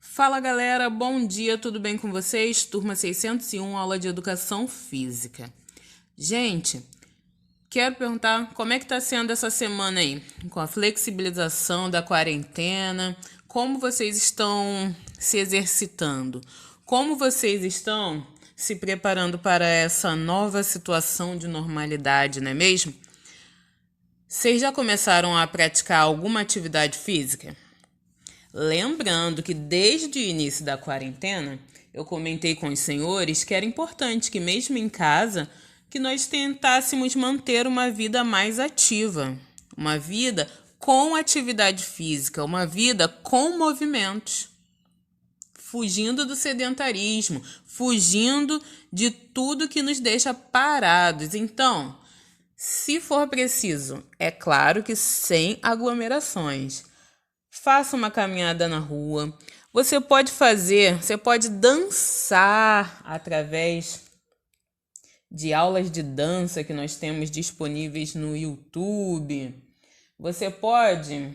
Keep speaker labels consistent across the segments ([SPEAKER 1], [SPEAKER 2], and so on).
[SPEAKER 1] Fala galera, bom dia, tudo bem com vocês? Turma 601, aula de Educação Física. Gente, quero perguntar como é que tá sendo essa semana aí? Com a flexibilização da quarentena, como vocês estão se exercitando? Como vocês estão se preparando para essa nova situação de normalidade, não é mesmo? Vocês já começaram a praticar alguma atividade física? Lembrando que desde o início da quarentena, eu comentei com os senhores que era importante que mesmo em casa, que nós tentássemos manter uma vida mais ativa, uma vida com atividade física, uma vida com movimentos, fugindo do sedentarismo, fugindo de tudo que nos deixa parados. Então, se for preciso, é claro que sem aglomerações, faça uma caminhada na rua. Você pode dançar através de aulas de dança que nós temos disponíveis no YouTube. Você pode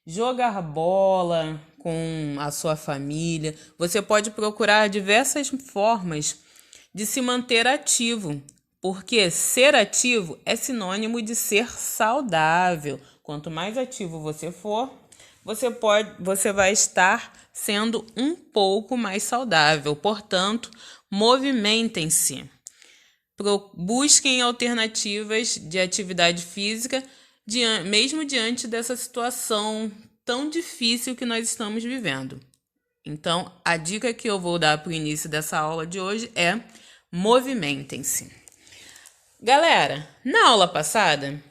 [SPEAKER 1] jogar bola com a sua família. Você pode procurar diversas formas de se manter ativo, porque ser ativo é sinônimo de ser saudável. Quanto mais ativo você for, você vai estar sendo um pouco mais saudável. Portanto, movimentem-se. Busquem alternativas de atividade física, mesmo diante dessa situação tão difícil que nós estamos vivendo. Então, a dica que eu vou dar para o início dessa aula de hoje é: movimentem-se. Galera, na aula passada,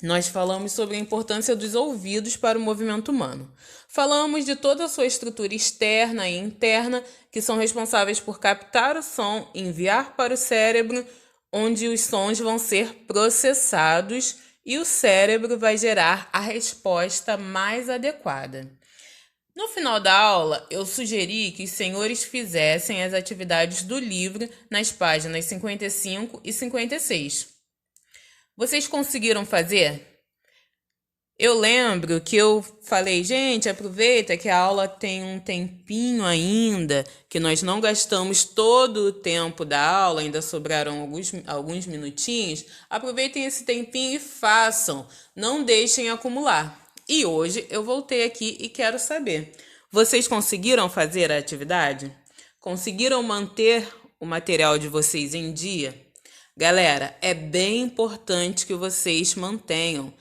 [SPEAKER 1] nós falamos sobre a importância dos ouvidos para o movimento humano. Falamos de toda a sua estrutura externa e interna, que são responsáveis por captar o som, enviar para o cérebro, onde os sons vão ser processados e o cérebro vai gerar a resposta mais adequada. No final da aula, eu sugeri que os senhores fizessem as atividades do livro nas páginas 55 e 56. Vocês conseguiram fazer? Eu lembro que eu falei, gente, aproveita que a aula tem um tempinho ainda, que nós não gastamos todo o tempo da aula, ainda sobraram alguns minutinhos. Aproveitem esse tempinho e façam, não deixem acumular. E hoje eu voltei aqui e quero saber, vocês conseguiram fazer a atividade? Conseguiram manter o material de vocês em dia? Galera, é bem importante que vocês mantenham.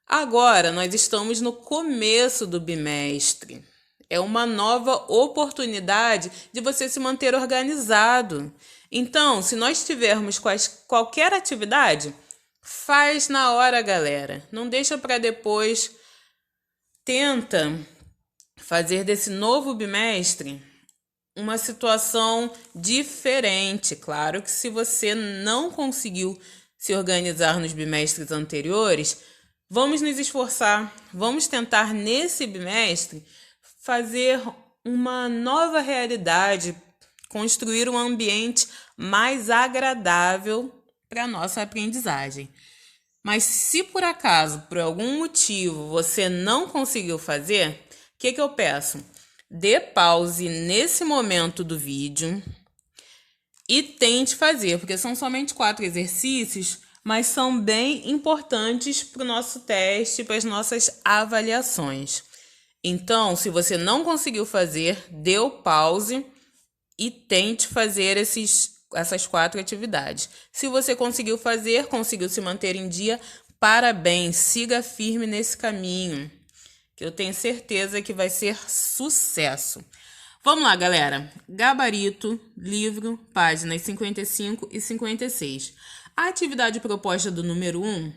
[SPEAKER 1] Agora, nós estamos no começo do bimestre. É uma nova oportunidade de você se manter organizado. Então, se nós tivermos qualquer atividade, faz na hora, galera. Não deixa para depois. Tenta fazer desse novo bimestre uma situação diferente. Claro que se você não conseguiu se organizar nos bimestres anteriores, vamos nos esforçar, vamos tentar nesse bimestre fazer uma nova realidade, construir um ambiente mais agradável para a nossa aprendizagem. Mas se por acaso, por algum motivo, você não conseguiu fazer, o que eu peço? Dê pause nesse momento do vídeo e tente fazer, porque são somente 4 exercícios, mas são bem importantes para o nosso teste, para as nossas avaliações. Então, se você não conseguiu fazer, dê o pause e tente fazer essas 4 atividades. Se você conseguiu fazer, conseguiu se manter em dia, parabéns, siga firme nesse caminho, que eu tenho certeza que vai ser sucesso. Vamos lá, galera. Gabarito, livro, páginas 55 e 56. A atividade proposta do número 1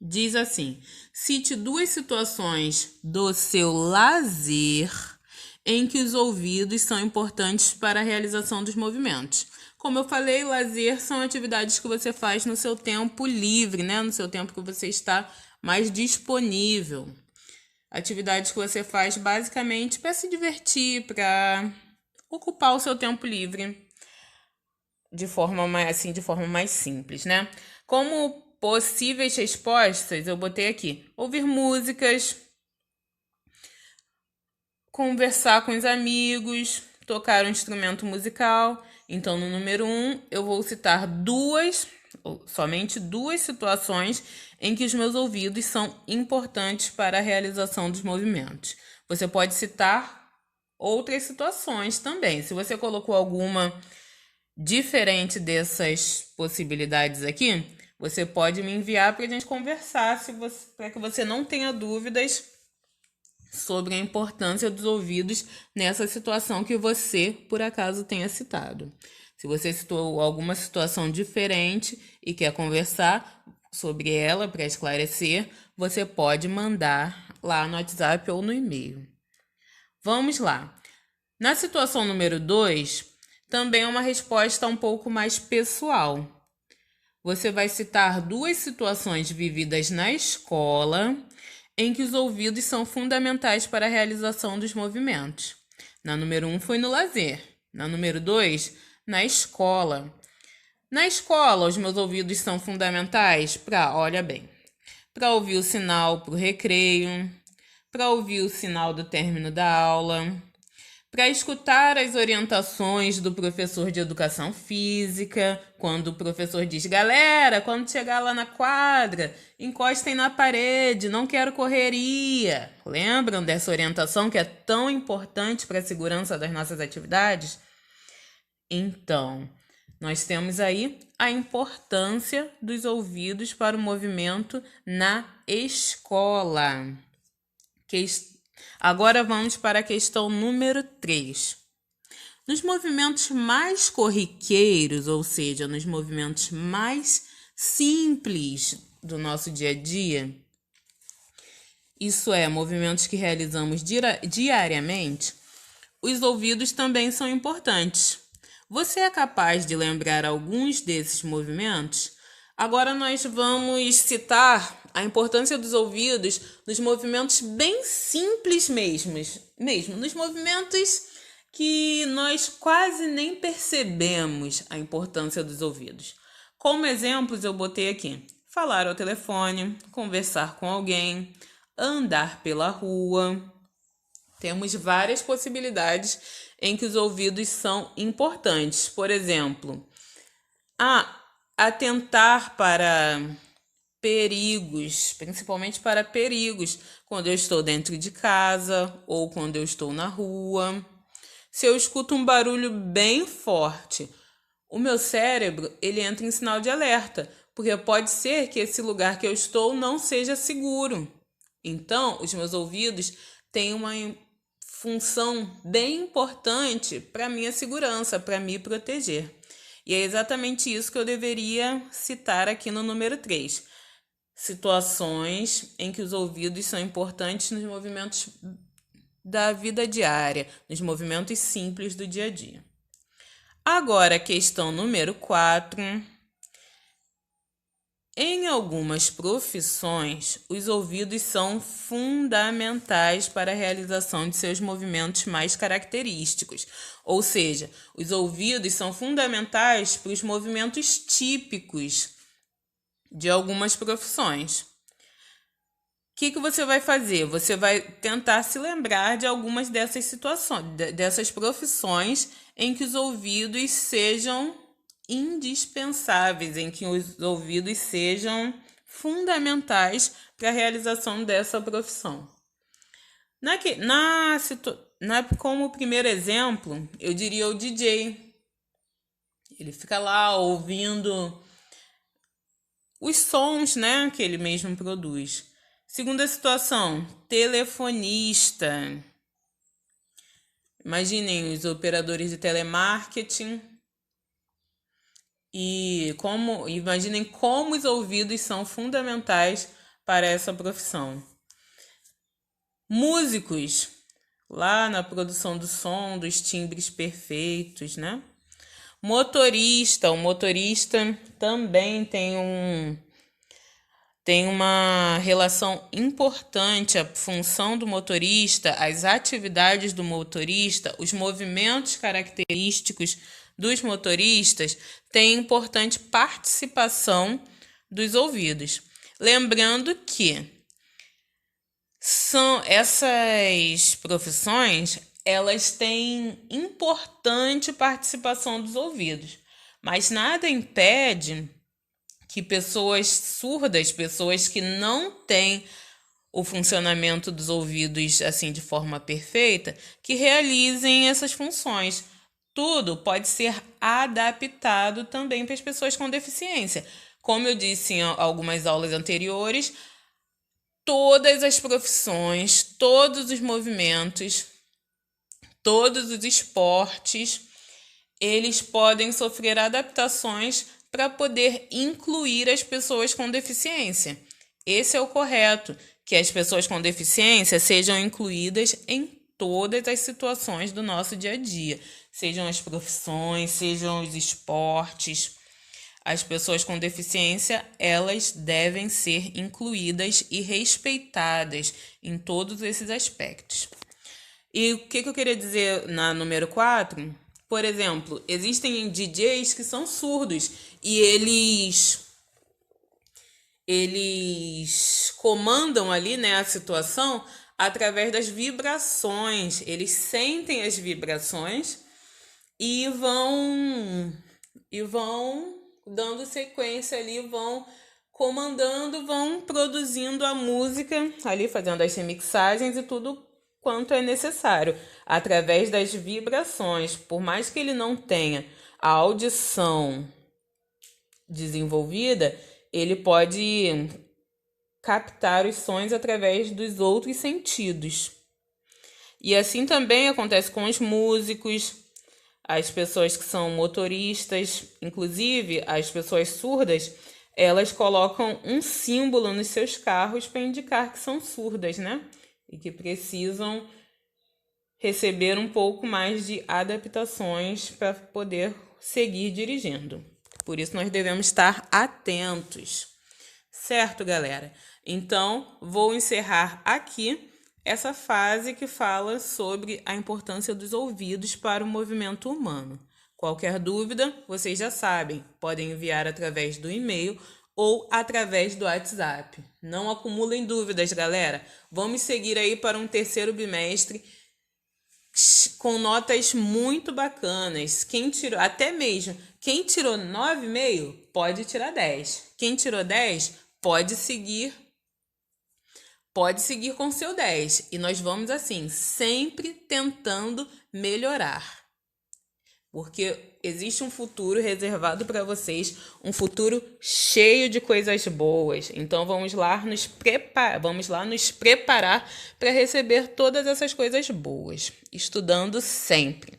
[SPEAKER 1] diz assim: cite 2 situações do seu lazer em que os ouvidos são importantes para a realização dos movimentos. Como eu falei, lazer são atividades que você faz no seu tempo livre, né? No seu tempo que você está mais disponível. Atividades que você faz basicamente para se divertir, para ocupar o seu tempo livre de forma mais simples, né? Como possíveis respostas, eu botei aqui: ouvir músicas, conversar com os amigos, tocar um instrumento musical. Então, no número 1, eu vou citar somente duas situações em que os meus ouvidos são importantes para a realização dos movimentos. Você pode citar outras situações também. Se você colocou alguma diferente dessas possibilidades aqui, você pode me enviar para a gente conversar, para que você não tenha dúvidas sobre a importância dos ouvidos nessa situação que você, por acaso, tenha citado. Se você citou alguma situação diferente e quer conversar sobre ela para esclarecer, você pode mandar lá no WhatsApp ou no e-mail. Vamos lá. Na situação número 2, também é uma resposta um pouco mais pessoal. Você vai citar duas situações vividas na escola em que os ouvidos são fundamentais para a realização dos movimentos. Na número 1 foi no lazer. Na número 2, na escola. Na escola, os meus ouvidos são fundamentais olha bem, para ouvir o sinal para o recreio, para ouvir o sinal do término da aula, para escutar as orientações do professor de educação física, quando o professor diz: galera, quando chegar lá na quadra, encostem na parede, não quero correria. Lembram dessa orientação que é tão importante para a segurança das nossas atividades? Então, nós temos aí a importância dos ouvidos para o movimento na escola. Agora vamos para a questão número 3. Nos movimentos mais corriqueiros, ou seja, nos movimentos mais simples do nosso dia a dia, isso é, movimentos que realizamos diariamente, os ouvidos também são importantes. Você é capaz de lembrar alguns desses movimentos? Agora nós vamos citar a importância dos ouvidos nos movimentos bem simples mesmo, nos movimentos que nós quase nem percebemos a importância dos ouvidos. Como exemplos eu botei aqui: falar ao telefone, conversar com alguém, andar pela rua. Temos várias possibilidades em que os ouvidos são importantes. Por exemplo, atentar para perigos, principalmente para perigos, quando eu estou dentro de casa ou quando eu estou na rua. Se eu escuto um barulho bem forte, o meu cérebro ele entra em sinal de alerta, porque pode ser que esse lugar que eu estou não seja seguro. Então, os meus ouvidos têm uma função bem importante para a minha segurança, para me proteger. E é exatamente isso que eu deveria citar aqui no número 3. Situações em que os ouvidos são importantes nos movimentos da vida diária, nos movimentos simples do dia a dia. Agora, a questão número 4. Em algumas profissões, os ouvidos são fundamentais para a realização de seus movimentos mais característicos. Ou seja, os ouvidos são fundamentais para os movimentos típicos de algumas profissões. O que você vai fazer? Você vai tentar se lembrar de algumas dessas situações, dessas profissões em que os ouvidos sejam indispensáveis, em que os ouvidos sejam fundamentais para a realização dessa profissão. Como primeiro exemplo, eu diria o DJ. Ele fica lá ouvindo os sons, né, que ele mesmo produz. Segunda situação, telefonista. Imaginem os operadores de telemarketing imaginem como os ouvidos são fundamentais para essa profissão. Músicos, lá na produção do som, dos timbres perfeitos, né? Motorista, o motorista também tem uma relação importante, a função do motorista, as atividades do motorista, os movimentos característicos dos motoristas têm importante participação dos ouvidos. Lembrando que São essas profissões, elas têm importante participação dos ouvidos, mas nada impede que pessoas surdas, pessoas que não têm o funcionamento dos ouvidos assim de forma perfeita, que realizem essas funções. Tudo pode ser adaptado também para as pessoas com deficiência. Como eu disse em algumas aulas anteriores, todas as profissões, todos os movimentos, todos os esportes, eles podem sofrer adaptações para poder incluir as pessoas com deficiência. Esse é o correto, que as pessoas com deficiência sejam incluídas em todas as situações do nosso dia a dia, sejam as profissões, sejam os esportes. As pessoas com deficiência, elas devem ser incluídas e respeitadas em todos esses aspectos. E o que eu queria dizer na número 4? Por exemplo, existem DJs que são surdos e eles comandam ali, né, a situação através das vibrações. Eles sentem as vibrações e vão dando sequência ali, vão comandando, vão produzindo a música ali, fazendo as remixagens e tudo quanto é necessário, através das vibrações. Por mais que ele não tenha a audição desenvolvida, ele pode captar os sons através dos outros sentidos. E assim também acontece com os músicos, as pessoas que são motoristas, inclusive as pessoas surdas, elas colocam um símbolo nos seus carros para indicar que são surdas, né? E que precisam receber um pouco mais de adaptações para poder seguir dirigindo. Por isso nós devemos estar atentos. Certo, galera? Então, vou encerrar aqui essa fase que fala sobre a importância dos ouvidos para o movimento humano. Qualquer dúvida, vocês já sabem, podem enviar através do e-mail ou através do WhatsApp. Não acumulem dúvidas, galera. Vamos seguir aí para um terceiro bimestre com notas muito bacanas. Quem tirou 9,5 pode tirar 10. Quem tirou 10 pode seguir com seu 10. E nós vamos assim, sempre tentando melhorar. Porque existe um futuro reservado para vocês, um futuro cheio de coisas boas. Então vamos lá nos preparar para receber todas essas coisas boas, estudando sempre.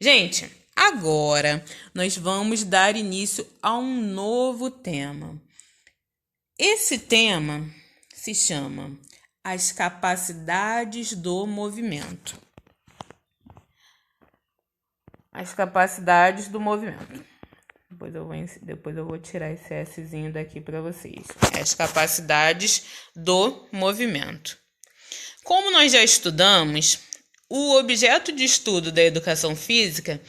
[SPEAKER 1] Gente, agora nós vamos dar início a um novo tema. Esse tema se chama As Capacidades do Movimento. As capacidades do movimento. Depois eu vou tirar esse Szinho daqui para vocês. As capacidades do movimento. Como nós já estudamos, o objeto de estudo da educação física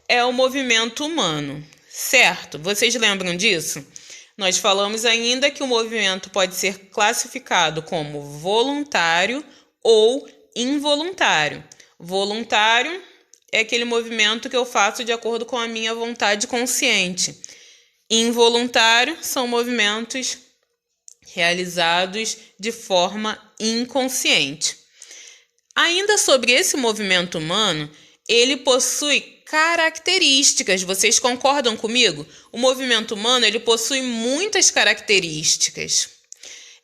[SPEAKER 1] é o movimento humano, certo? Vocês lembram disso? Nós falamos ainda que o movimento pode ser classificado como voluntário ou involuntário. Voluntário é aquele movimento que eu faço de acordo com a minha vontade consciente. Involuntário são movimentos realizados de forma inconsciente. Ainda sobre esse movimento humano, ele possui características. Vocês concordam comigo? O movimento humano, ele possui muitas características.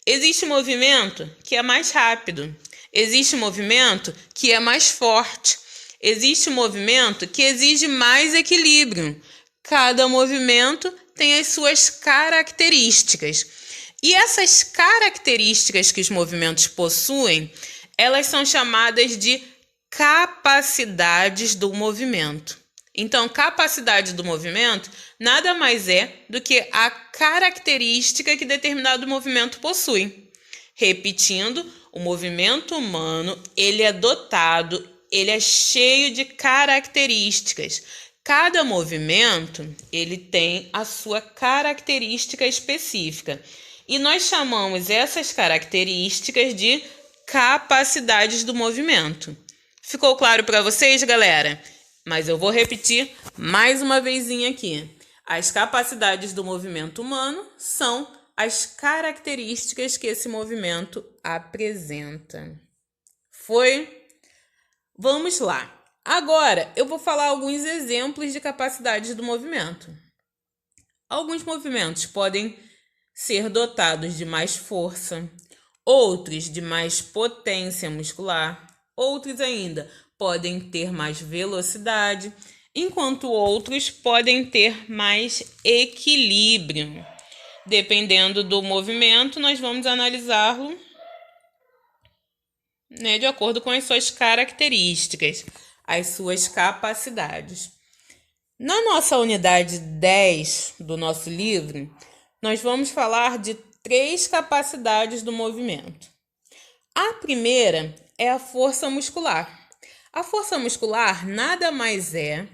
[SPEAKER 1] Existe movimento que é mais rápido. Existe movimento que é mais forte. Existe movimento que exige mais equilíbrio. Cada movimento tem as suas características. E essas características que os movimentos possuem, elas são chamadas de capacidades do movimento. Então, capacidade do movimento nada mais é do que a característica que determinado movimento possui. Repetindo, o movimento humano, ele é cheio de características. Cada movimento, ele tem a sua característica específica. E nós chamamos essas características de capacidades do movimento. Ficou claro para vocês, galera? Mas eu vou repetir mais uma vezinha aqui. As capacidades do movimento humano são as características que esse movimento apresenta. Foi? Vamos lá. Agora, eu vou falar alguns exemplos de capacidades do movimento. Alguns movimentos podem ser dotados de mais força, outros de mais potência muscular, outros ainda podem ter mais velocidade, enquanto outros podem ter mais equilíbrio. Dependendo do movimento, nós vamos analisá-lo, de acordo com as suas características, as suas capacidades. Na nossa unidade 10 do nosso livro, nós vamos falar de 3 capacidades do movimento. A primeira é a força muscular. A força muscular nada mais é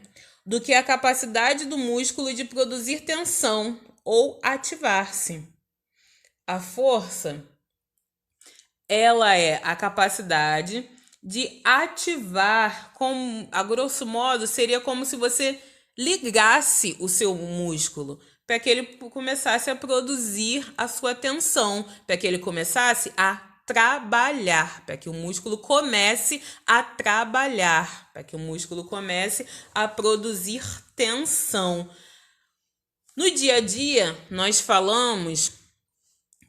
[SPEAKER 1] do que a capacidade do músculo de produzir tensão ou ativar-se. A força, ela é a capacidade de ativar, a grosso modo, seria como se você ligasse o seu músculo para que ele começasse a produzir a sua tensão, para que ele começasse a trabalhar, para que o músculo comece a trabalhar, para que o músculo comece a produzir tensão. No dia a dia, nós falamos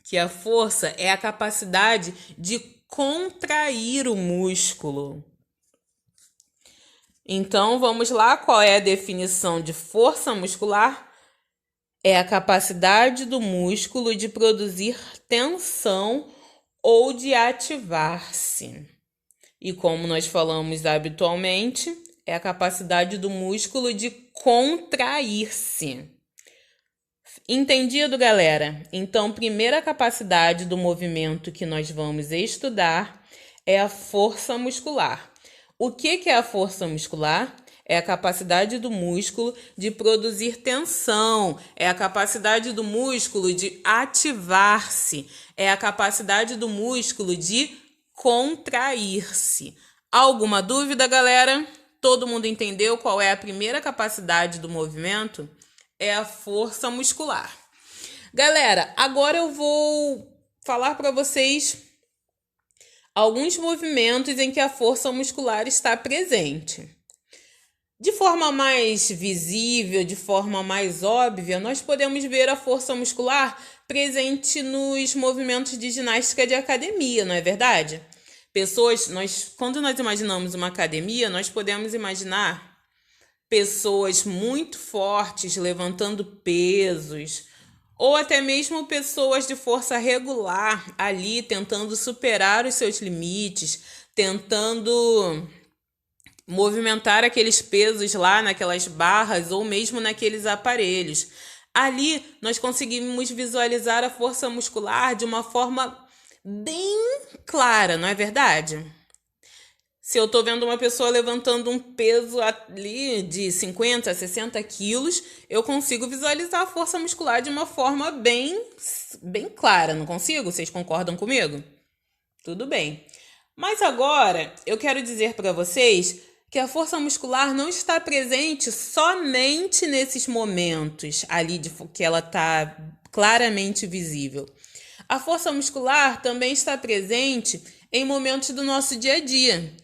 [SPEAKER 1] que a força é a capacidade de contrair o músculo. Então, vamos lá, qual é a definição de força muscular? É a capacidade do músculo de produzir tensão ou de ativar-se. E como nós falamos habitualmente, é a capacidade do músculo de contrair-se. Entendido, galera? Então, primeira capacidade do movimento que nós vamos estudar é a força muscular. O que é a força muscular? É a capacidade do músculo de produzir tensão, é a capacidade do músculo de ativar-se, é a capacidade do músculo de contrair-se. Alguma dúvida, galera? Todo mundo entendeu qual é a primeira capacidade do movimento? É a força muscular. Galera, agora eu vou falar para vocês alguns movimentos em que a força muscular está presente. De forma mais visível, de forma mais óbvia, nós podemos ver a força muscular presente nos movimentos de ginástica de academia, não é verdade? Quando nós imaginamos uma academia, nós podemos imaginar pessoas muito fortes levantando pesos, ou até mesmo pessoas de força regular ali tentando superar os seus limites, tentando movimentar aqueles pesos lá naquelas barras ou mesmo naqueles aparelhos. Ali nós conseguimos visualizar a força muscular de uma forma bem clara, não é verdade? Se eu estou vendo uma pessoa levantando um peso ali de 50 a 60 quilos, eu consigo visualizar a força muscular de uma forma bem clara, não consigo? Vocês concordam comigo? Tudo bem. Mas agora eu quero dizer para vocês que a força muscular não está presente somente nesses momentos ali que ela está claramente visível. A força muscular também está presente em momentos do nosso dia a dia,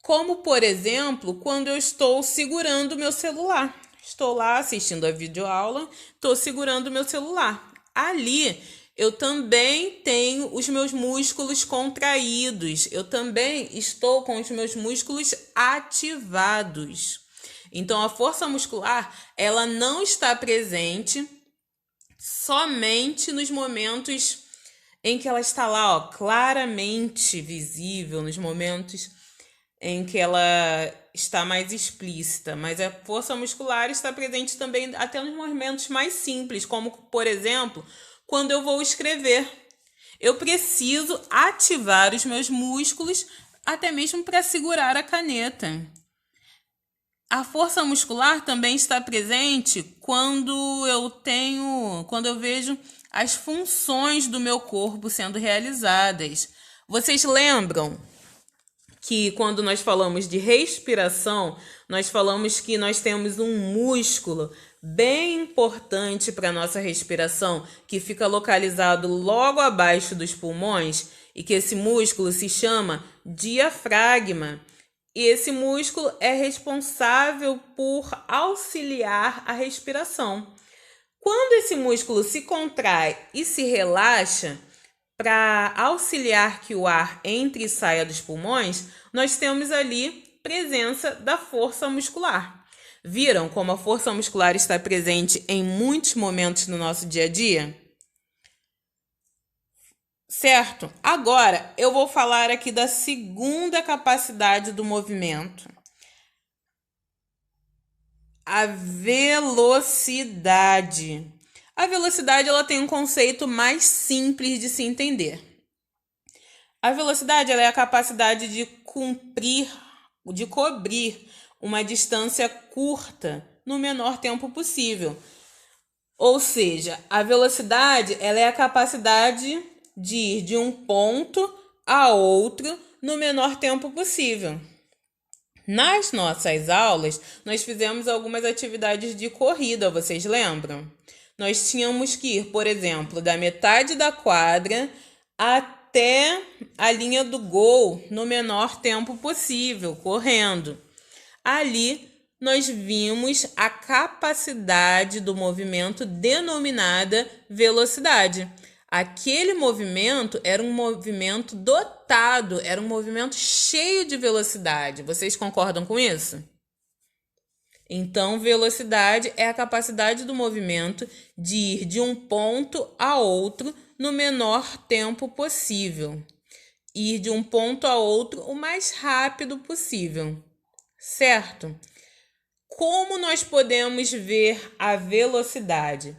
[SPEAKER 1] como, por exemplo, quando eu estou segurando o meu celular. Estou lá assistindo a videoaula, estou segurando o meu celular. Ali, eu também tenho os meus músculos contraídos. Eu também estou com os meus músculos ativados. Então, a força muscular, ela não está presente somente nos momentos em que ela está lá, claramente visível, nos momentos em que ela está mais explícita, mas a força muscular está presente também até nos movimentos mais simples, como, por exemplo, quando eu vou escrever. Eu preciso ativar os meus músculos até mesmo para segurar a caneta. A força muscular também está presente quando eu vejo as funções do meu corpo sendo realizadas. Vocês lembram que quando nós falamos de respiração, nós falamos que nós temos um músculo bem importante para a nossa respiração, que fica localizado logo abaixo dos pulmões, e que esse músculo se chama diafragma. E esse músculo é responsável por auxiliar a respiração. Quando esse músculo se contrai e se relaxa, para auxiliar que o ar entre e saia dos pulmões, nós temos ali presença da força muscular. Viram como a força muscular está presente em muitos momentos no nosso dia a dia? Certo? Agora eu vou falar aqui da segunda capacidade do movimento. A velocidade. A velocidade ela tem um conceito mais simples de se entender. A velocidade ela é a capacidade de cobrir uma distância curta no menor tempo possível. Ou seja, a velocidade ela é a capacidade de ir de um ponto a outro no menor tempo possível. Nas nossas aulas, nós fizemos algumas atividades de corrida, vocês lembram? Nós tínhamos que ir, por exemplo, da metade da quadra até a linha do gol no menor tempo possível, correndo. Ali, nós vimos a capacidade do movimento denominada velocidade. Aquele movimento era um movimento dotado, era um movimento cheio de velocidade. Vocês concordam com isso? Então, velocidade é a capacidade do movimento de ir de um ponto a outro no menor tempo possível. Ir de um ponto a outro o mais rápido possível, certo? Como nós podemos ver a velocidade?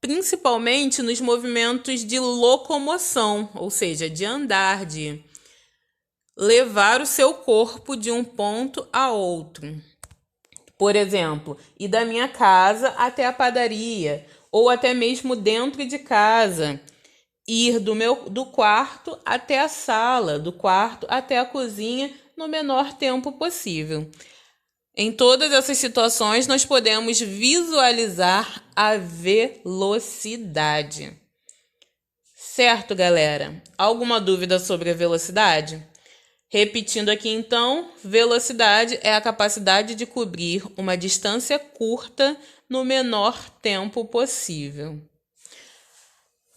[SPEAKER 1] Principalmente nos movimentos de locomoção, ou seja, de andar, de levar o seu corpo de um ponto a outro. Por exemplo, ir da minha casa até a padaria, ou até mesmo dentro de casa. Ir do quarto até a sala, do quarto até a cozinha no menor tempo possível. Em todas essas situações, nós podemos visualizar a velocidade. Certo, galera? Alguma dúvida sobre a velocidade? Repetindo aqui então, velocidade é a capacidade de cobrir uma distância curta no menor tempo possível.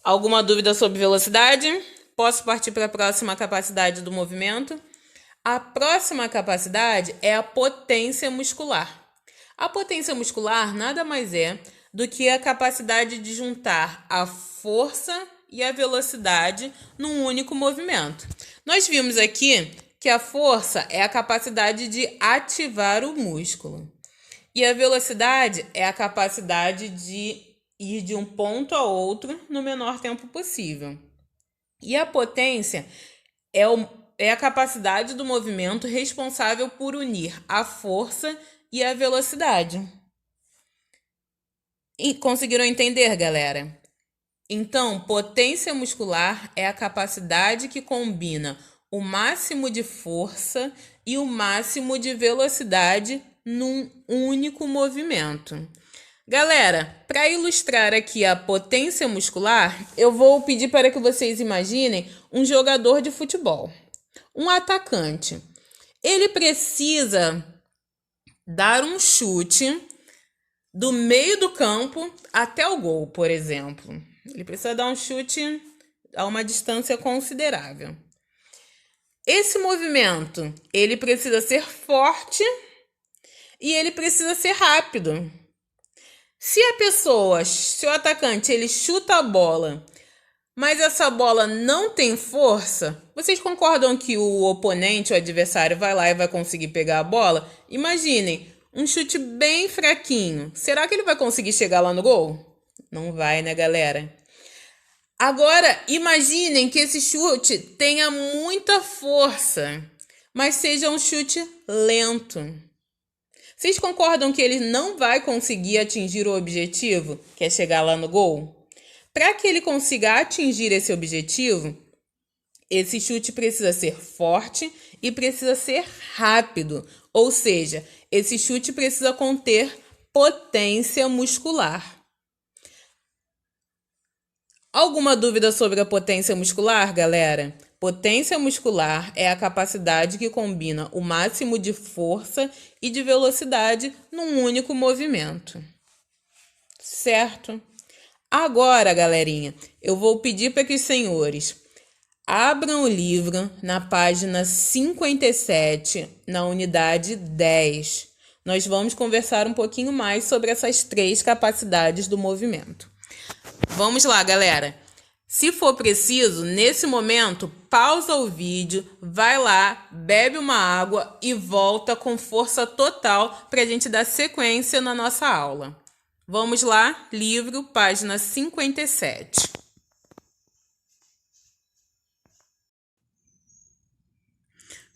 [SPEAKER 1] Alguma dúvida sobre velocidade? Posso partir para a próxima capacidade do movimento? A próxima capacidade é a potência muscular. A potência muscular nada mais é do que a capacidade de juntar a força e a velocidade num único movimento. Nós vimos aqui que a força é a capacidade de ativar o músculo e a velocidade é a capacidade de ir de um ponto a outro no menor tempo possível. E a potência é a capacidade do movimento responsável por unir a força e a velocidade. E conseguiram entender, galera? Então, potência muscular é a capacidade que combina o máximo de força e o máximo de velocidade num único movimento. Galera, para ilustrar aqui a potência muscular, eu vou pedir para que vocês imaginem um jogador de futebol. Um atacante, ele precisa dar um chute do meio do campo até o gol, por exemplo. Ele precisa dar um chute a uma distância considerável. Esse movimento, ele precisa ser forte e ele precisa ser rápido. Se o atacante, ele chuta a bola, mas essa bola não tem força, vocês concordam que o oponente, o adversário, vai lá e vai conseguir pegar a bola? Imaginem, um chute bem fraquinho. Será que ele vai conseguir chegar lá no gol? Não vai, né, galera? Agora, imaginem que esse chute tenha muita força, mas seja um chute lento. Vocês concordam que ele não vai conseguir atingir o objetivo, que é chegar lá no gol? Para que ele consiga atingir esse objetivo, Esse chute precisa ser forte e precisa ser rápido, ou seja, esse chute precisa conter potência muscular. Alguma dúvida sobre a potência muscular, galera? Potência muscular é a capacidade que combina o máximo de força e de velocidade num único movimento. Certo? Agora, galerinha, eu vou pedir para que os senhores abram o livro na página 57, na unidade 10. Nós vamos conversar um pouquinho mais sobre essas 3 capacidades do movimento. Vamos lá, galera. Se for preciso, nesse momento, pausa o vídeo, vai lá, bebe uma água e volta com força total para a gente dar sequência na nossa aula. Vamos lá, livro, página 57.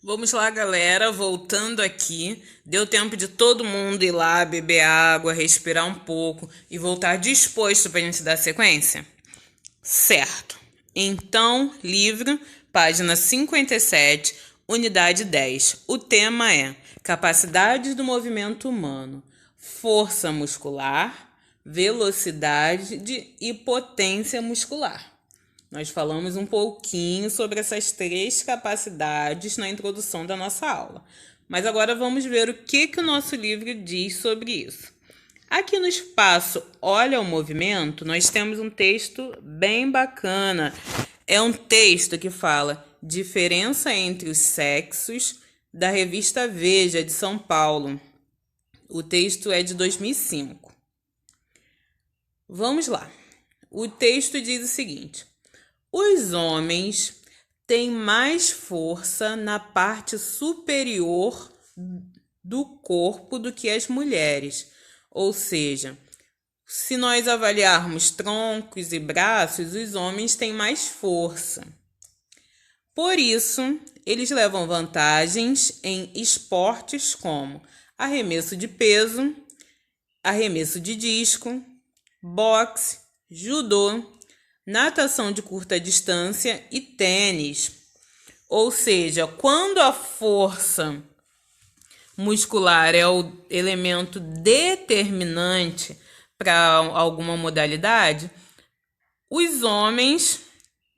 [SPEAKER 1] Vamos lá, galera, voltando aqui. Deu tempo de todo mundo ir lá, beber água, respirar um pouco e voltar disposto para a gente dar sequência? Certo. Então, livro, página 57, unidade 10. O tema é capacidades do movimento humano, força muscular, velocidade e potência muscular. Nós falamos um pouquinho sobre essas 3 capacidades na introdução da nossa aula. Mas agora vamos ver o que o nosso livro diz sobre isso. Aqui no espaço Olha o Movimento, nós temos um texto bem bacana. É um texto que fala Diferença entre os Sexos, da revista Veja, de São Paulo. O texto é de 2005. Vamos lá. O texto diz o seguinte: os homens têm mais força na parte superior do corpo do que as mulheres. Ou seja, se nós avaliarmos troncos e braços, os homens têm mais força. Por isso, eles levam vantagens em esportes como arremesso de peso, arremesso de disco, boxe, judô, natação de curta distância e tênis. Ou seja, quando a força muscular é o elemento determinante para alguma modalidade, os homens,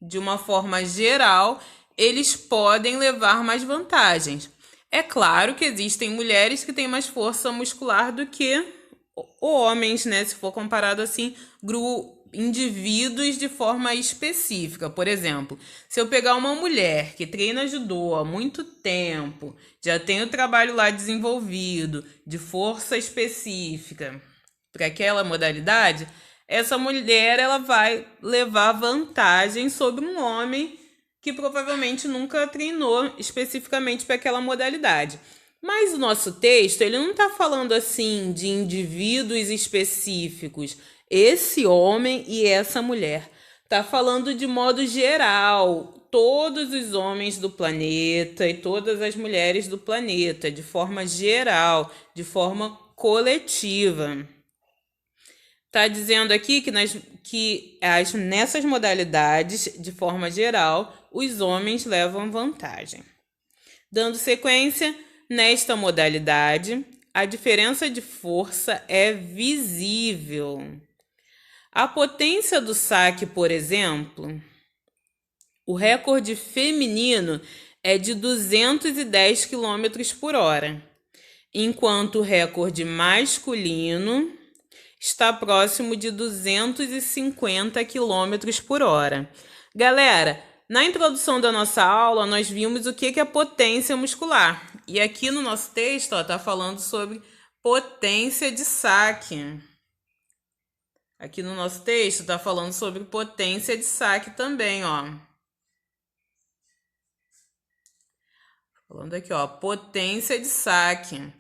[SPEAKER 1] de uma forma geral, eles podem levar mais vantagens. É claro que existem mulheres que têm mais força muscular do que homens, né? Se for comparado assim, indivíduos de forma específica. Por exemplo, se eu pegar uma mulher que treina judô há muito tempo, já tem o trabalho lá desenvolvido, de força específica para aquela modalidade, essa mulher ela vai levar vantagem sobre um homem que provavelmente nunca treinou especificamente para aquela modalidade. Mas o nosso texto, ele não está falando assim de indivíduos específicos, esse homem e essa mulher. Está falando de modo geral, todos os homens do planeta e todas as mulheres do planeta, de forma geral, de forma coletiva. Está dizendo aqui que nessas modalidades, de forma geral, os homens levam vantagem. Dando sequência, nesta modalidade, a diferença de força é visível. A potência do saque, por exemplo, o recorde feminino é de 210 km por hora, enquanto o recorde masculino está próximo de 250 km por hora. Galera, na introdução da nossa aula, nós vimos o que é potência muscular. E aqui no nosso texto está falando sobre potência de saque. Aqui no nosso texto está falando sobre potência de saque também, ó. Falando aqui, ó, potência de saque.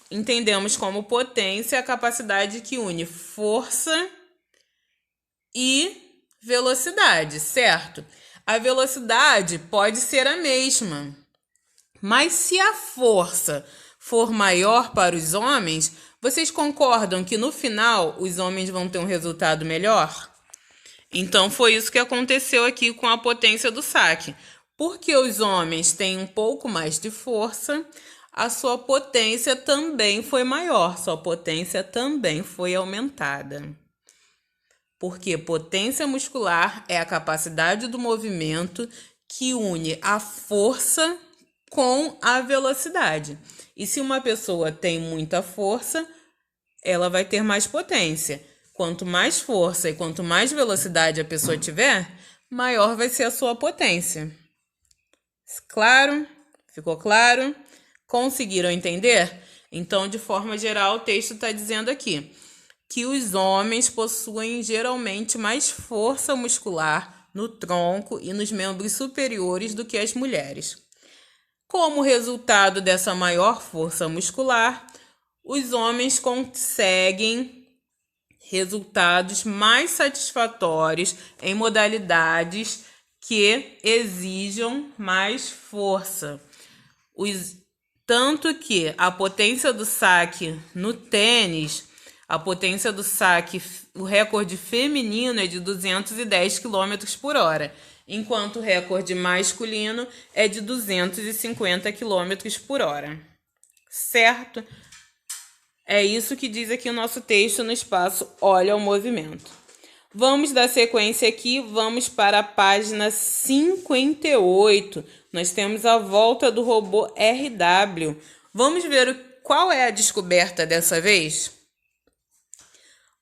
[SPEAKER 1] Entendemos como potência a capacidade que une força e velocidade, certo? A velocidade pode ser a mesma, mas se a força for maior para os homens, vocês concordam que no final os homens vão ter um resultado melhor? Então foi isso que aconteceu aqui com a potência do saque. Porque os homens têm um pouco mais de força, a sua potência também foi maior, sua potência também foi aumentada. Porque potência muscular é a capacidade do movimento que une a força com a velocidade. E se uma pessoa tem muita força, ela vai ter mais potência. Quanto mais força e quanto mais velocidade a pessoa tiver, maior vai ser a sua potência. Claro? Ficou claro? Conseguiram entender? Então, de forma geral, o texto está dizendo aqui que os homens possuem geralmente mais força muscular no tronco e nos membros superiores do que as mulheres. Como resultado dessa maior força muscular, os homens conseguem resultados mais satisfatórios em modalidades que exijam mais força. Tanto que a potência do saque no tênis, a potência do saque, o recorde feminino é de 210 km por hora, enquanto o recorde masculino é de 250 km por hora. Certo? É isso que diz aqui o nosso texto no espaço Olha o Movimento. Vamos dar sequência aqui, vamos para a página 58. Nós temos a volta do robô RW. Vamos ver qual é a descoberta dessa vez?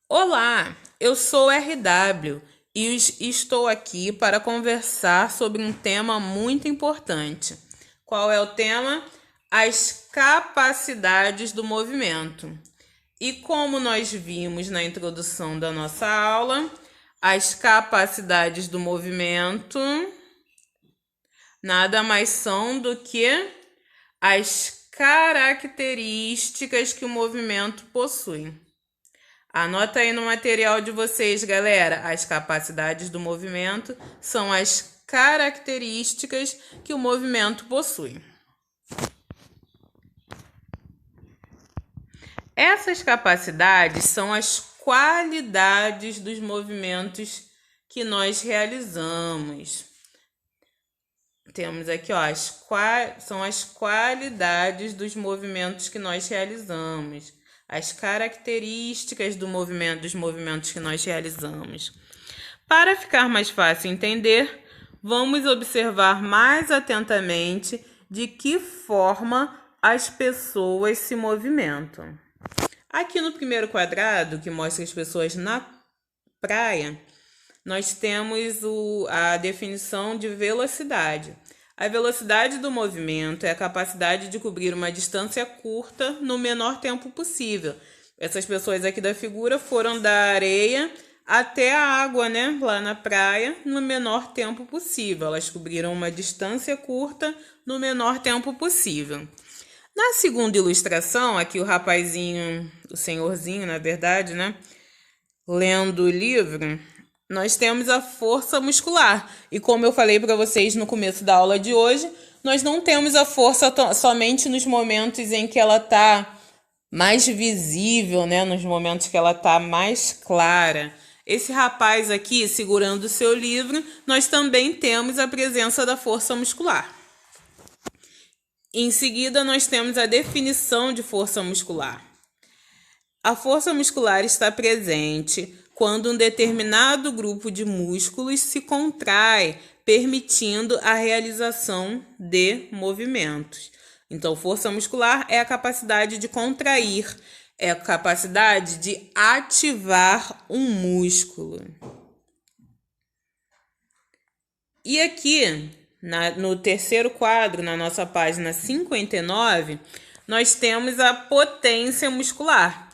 [SPEAKER 1] Olá, eu sou RW e estou aqui para conversar sobre um tema muito importante. Qual é o tema? As capacidades do movimento. E como nós vimos na introdução da nossa aula, as capacidades do movimento nada mais são do que as características que o movimento possui. Anota aí no material de vocês, galera. As capacidades do movimento são as características que o movimento possui. Essas capacidades são as qualidades dos movimentos que nós realizamos. Temos aqui, ó, são as qualidades dos movimentos que nós realizamos. As características dos movimentos que nós realizamos. Para ficar mais fácil entender, vamos observar mais atentamente de que forma as pessoas se movimentam. Aqui no primeiro quadrado, que mostra as pessoas na praia, nós temos a definição de velocidade. A velocidade do movimento é a capacidade de cobrir uma distância curta no menor tempo possível. Essas pessoas aqui da figura foram da areia até a água, né, lá na praia, no menor tempo possível. Elas cobriram uma distância curta no menor tempo possível. Na segunda ilustração, aqui o rapazinho, o senhorzinho, na verdade, né, lendo o livro, nós temos a força muscular. E como eu falei para vocês no começo da aula de hoje, nós não temos a força somente nos momentos em que ela está mais visível, né, nos momentos que ela está mais clara. Esse rapaz aqui, segurando o seu livro, nós também temos a presença da força muscular. Em seguida, nós temos a definição de força muscular. A força muscular está presente quando um determinado grupo de músculos se contrai, permitindo a realização de movimentos. Então, força muscular é a capacidade de contrair, é a capacidade de ativar um músculo. E aqui, no terceiro quadro, na nossa página 59, nós temos a potência muscular.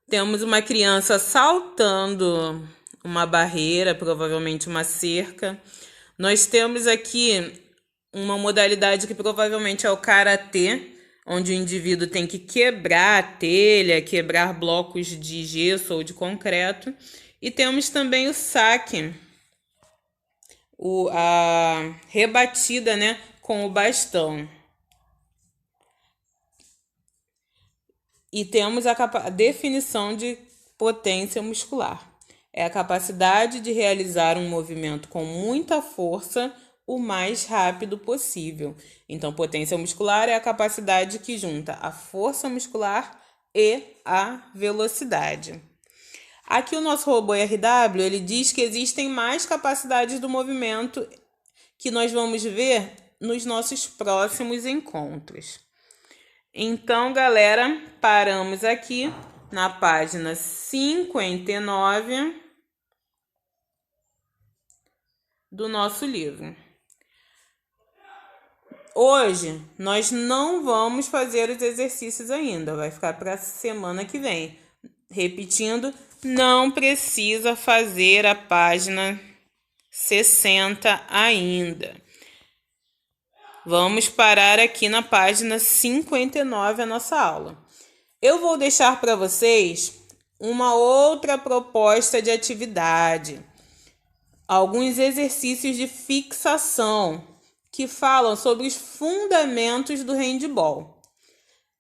[SPEAKER 1] Temos uma criança saltando uma barreira, provavelmente uma cerca. Nós temos aqui uma modalidade que provavelmente é o karatê, onde o indivíduo tem que quebrar a telha, quebrar blocos de gesso ou de concreto. E temos também o saque, a rebatida, né, com o bastão. E temos a definição de potência muscular. É a capacidade de realizar um movimento com muita força o mais rápido possível. Então, potência muscular é a capacidade que junta a força muscular e a velocidade. Aqui o nosso robô RW, ele diz que existem mais capacidades do movimento que nós vamos ver nos nossos próximos encontros. Então, galera, paramos aqui na página 59 do nosso livro. Hoje, nós não vamos fazer os exercícios ainda, vai ficar para a semana que vem. Repetindo, não precisa fazer a página 60 ainda. Vamos parar aqui na página 59 a nossa aula. Eu vou deixar para vocês uma outra proposta de atividade. Alguns exercícios de fixação que falam sobre os fundamentos do handball.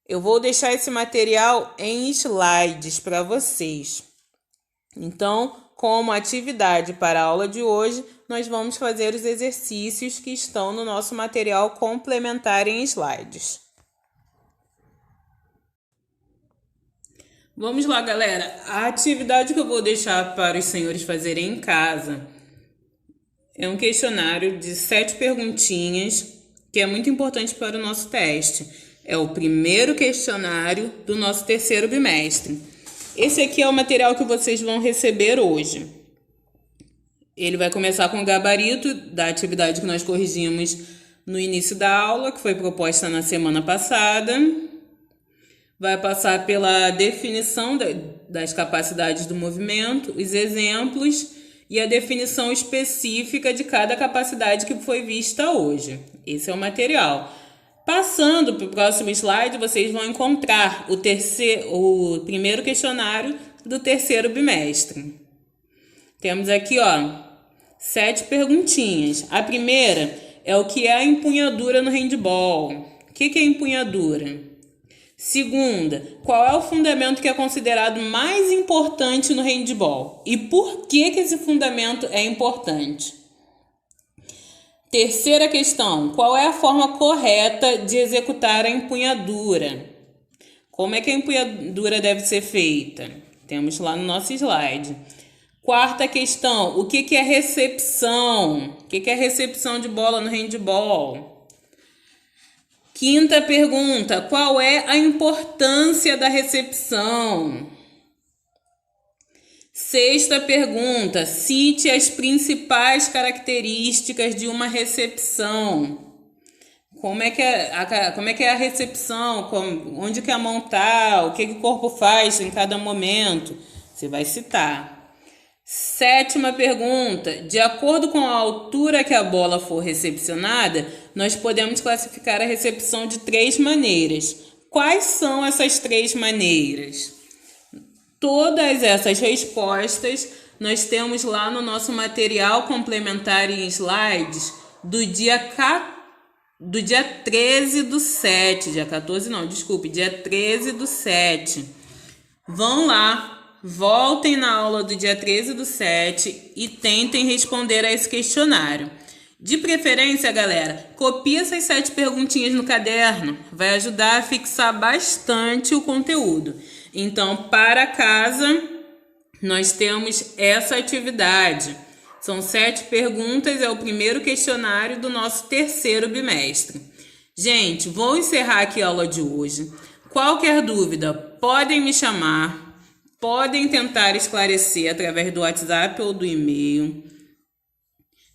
[SPEAKER 1] Eu vou deixar esse material em slides para vocês. Então, como atividade para a aula de hoje, nós vamos fazer os exercícios que estão no nosso material complementar em slides. Vamos lá, galera. A atividade que eu vou deixar para os senhores fazerem em casa é um questionário de 7 perguntinhas, que é muito importante para o nosso teste. É o primeiro questionário do nosso terceiro bimestre. Esse aqui é o material que vocês vão receber hoje. Ele vai começar com o gabarito da atividade que nós corrigimos no início da aula, que foi proposta na semana passada. Vai passar pela definição das capacidades do movimento, os exemplos e a definição específica de cada capacidade que foi vista hoje. Esse é o material. Passando para o próximo slide, vocês vão encontrar o primeiro questionário do terceiro bimestre. Temos aqui, 7 perguntinhas. A primeira é o que é a empunhadura no handball. O que é empunhadura? Segunda, qual é o fundamento que é considerado mais importante no handball? E por que esse fundamento é importante? Terceira questão, qual é a forma correta de executar a empunhadura? Como é que a empunhadura deve ser feita? Temos lá no nosso slide. Quarta questão, o que é recepção? O que é recepção de bola no handball? Quinta pergunta, qual é a importância da recepção? Sexta pergunta, cite as principais características de uma recepção. Como é que é a recepção? Onde que a mão está? O que o corpo faz em cada momento? Você vai citar. Sétima pergunta, de acordo com a altura que a bola for recepcionada, nós podemos classificar a recepção de 3 maneiras. Quais são essas 3 maneiras? Todas essas respostas nós temos lá no nosso material complementar em slides do dia 13/7, dia 14 não, desculpe, dia 13/7. Vão lá, voltem na aula do dia 13/7 e tentem responder a esse questionário. De preferência, galera, copie essas 7 perguntinhas no caderno, vai ajudar a fixar bastante o conteúdo. Então, para casa, nós temos essa atividade. São 7 perguntas, é o primeiro questionário do nosso terceiro bimestre. Gente, vou encerrar aqui a aula de hoje. Qualquer dúvida, podem me chamar, podem tentar esclarecer através do WhatsApp ou do e-mail.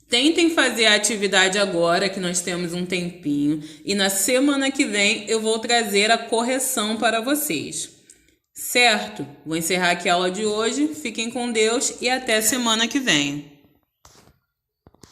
[SPEAKER 1] Tentem fazer a atividade agora, que nós temos um tempinho. E na semana que vem eu vou trazer a correção para vocês. Certo? Vou encerrar aqui a aula de hoje. Fiquem com Deus e até semana que vem.